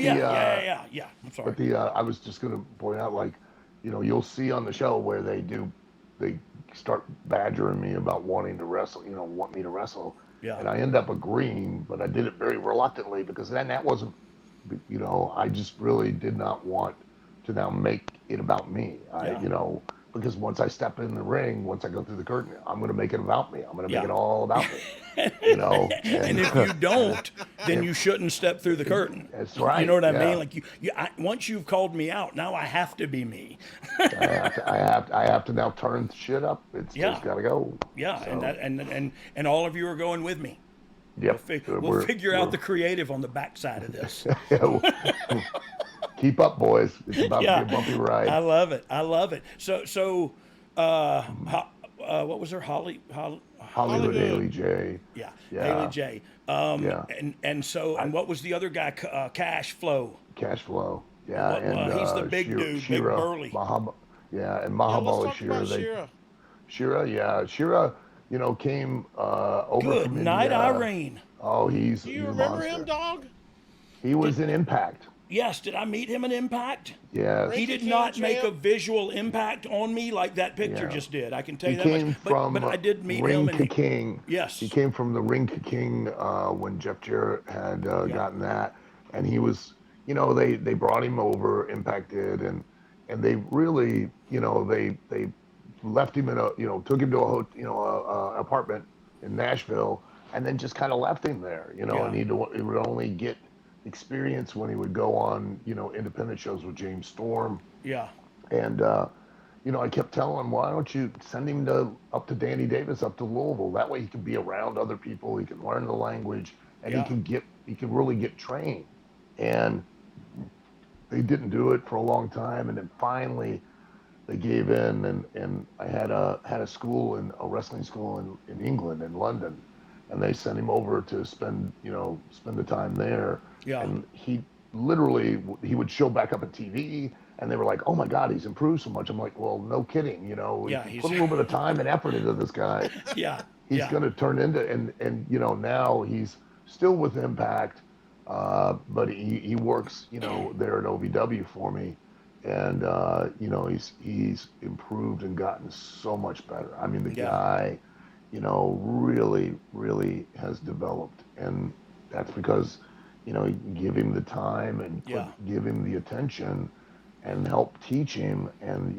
Yeah. I'm sorry. But I was just going to point out, like, you'll see on the show where they start badgering me about wanting to wrestle, want me to wrestle, Yeah. and I end up agreeing, but I did it very reluctantly because then that wasn't, I just really did not want to now make it about me. Yeah. Because once I step in the ring, once I go through the curtain, I'm going to make it about me. I'm going to make Yeah. it all about me, And and if you and don't, then you shouldn't step through the curtain. that's You know right. what I mean? Yeah. Like once you've called me out, now I have to be me. I have to now turn shit up. It's just Yeah. got to go. Yeah. And So, that and all of you are going with me. yep, We'll figure out we're the creative on the backside of this. keep up, boys. It's about to be Yeah. a bumpy I ride. love it. I love it. So what was her Hollywood Hollywood. Haley J. Yeah, Haley Yeah, J. yeah. And what was the other guy? Cash Flow. Cash flow. Yeah, What? and He's the big dude, big Shira, burly. yeah, and Yeah, let's Mahabali talk about Shira. Shira. Shira, came over Good from night, India. Irene. Oh, he's Do he's you a remember him, monster. Dog? He was in Impact. Yes, did I meet him in Impact? Yes, He Ranky did King not make a champ? visual impact on me like that picture yeah. just did. I can tell He you that much. came But from I did meet him, Ring and to King. He yes, came from the Ring to King when Jeff Jarrett had yeah, gotten that, and he was, they brought him over, impacted, and they really, they left him in a, took him to a apartment in Nashville, and then just kind of left him there, and yeah, he would only get experience when he would go on, independent shows with James Storm, yeah, and I kept telling him, why don't you send him up to Danny Davis, up to Louisville? That way he can be around other people, he can learn the language, and yeah, he can really get trained. And they didn't do it for a long time, and then finally they gave in, and I had a school in a wrestling school in England, in London, and they sent him over to spend the time there, yeah, and he literally he would show back up at TV, and they were like, "Oh my God, he's improved so much." I'm like, "Well, no kidding, if yeah. you He's put a little bit of time and effort into this guy, yeah, he's yeah, going to turn into." And now he's still with Impact, but he works there at OVW for me, and he's improved and gotten so much better. I mean, the yeah, guy, really has developed, and that's because you give him the time and yeah. give him the attention and help teach him, and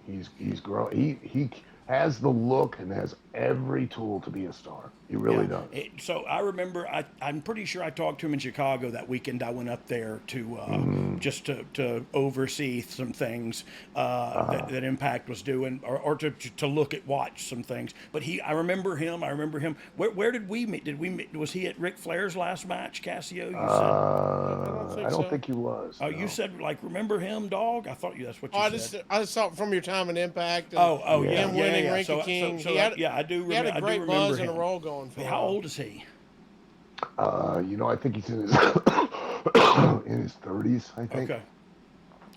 he's grown. He has the look and has every tool to be a star. He Yeah. really does. So I remember, I'm pretty sure I talked to him in Chicago that weekend. I went up there to Mm, just to oversee some things uh, that Impact was doing, or to look at, watch some things. But I remember him. I remember him. Where did we meet? Did we meet? Was he at Ric Flair's last match, Casio? You said. I don't I think don't so. think he was. Oh, you No. said, like, remember him, dog? I thought that's what Oh, you I said. just saw from your time in Impact and Oh, Yeah. yeah, him yeah, yeah, winning yeah. Ranky King. Yeah, I do He had remember. a I do great remember buzz and a him. role going for How him. old is he? I think he's in his in his 30s. I think Okay.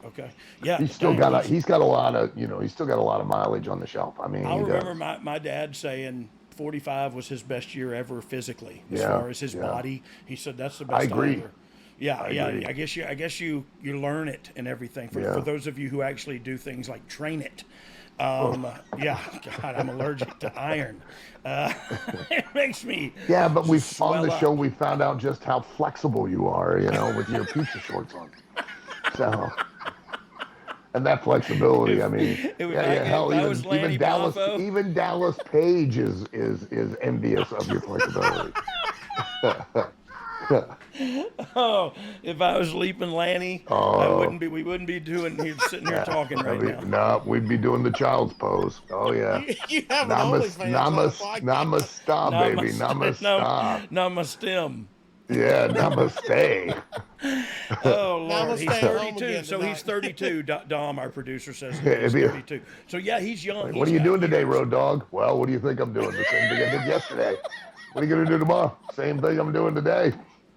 Okay. Yeah. he's still Dang. got a lot of he's still got a lot of mileage on the shelf. I mean, I he remember does. my dad saying 45 was his best year ever physically, as Yeah, far as his yeah. body. He said that's the I best I agree. ever. Yeah, I yeah. agree. I guess you learn it and everything. For Yeah. those of you who actually do things like train it. Oh. Yeah. God, I'm allergic to iron. Uh, it makes me Yeah, but we on swell the show up. we found out just how flexible you are, with your pizza shorts on. So, and that flexibility, I If mean, if yeah, I yeah, if hell, I was Lanny Poffo, even Dallas Page is envious of your flexibility. oh, if I was leaping Lanny, I Oh, wouldn't be. We wouldn't be doing here, sitting here talking I right mean, now. no, we'd be doing the child's pose. Oh yeah, You have an namas, OnlyFans on a namaste, baby, Namaste, no, namaste. namaste. Yeah, namaste. Oh Now I'm Lord, gonna he's stay home 32. again So he's tonight. 32. Dom, our producer, says If he's you- 32. So yeah, he's young. Like, what He's are you got doing today, years. Road Dog? Well, what do you think I'm doing? The same thing I did yesterday. What are you gonna do tomorrow? Same thing I'm doing today.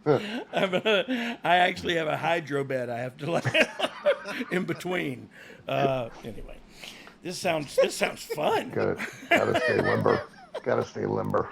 I actually have a hydro bed I have to lay in between. Anyway, this sounds fun. Gotta stay limber. Gotta stay limber.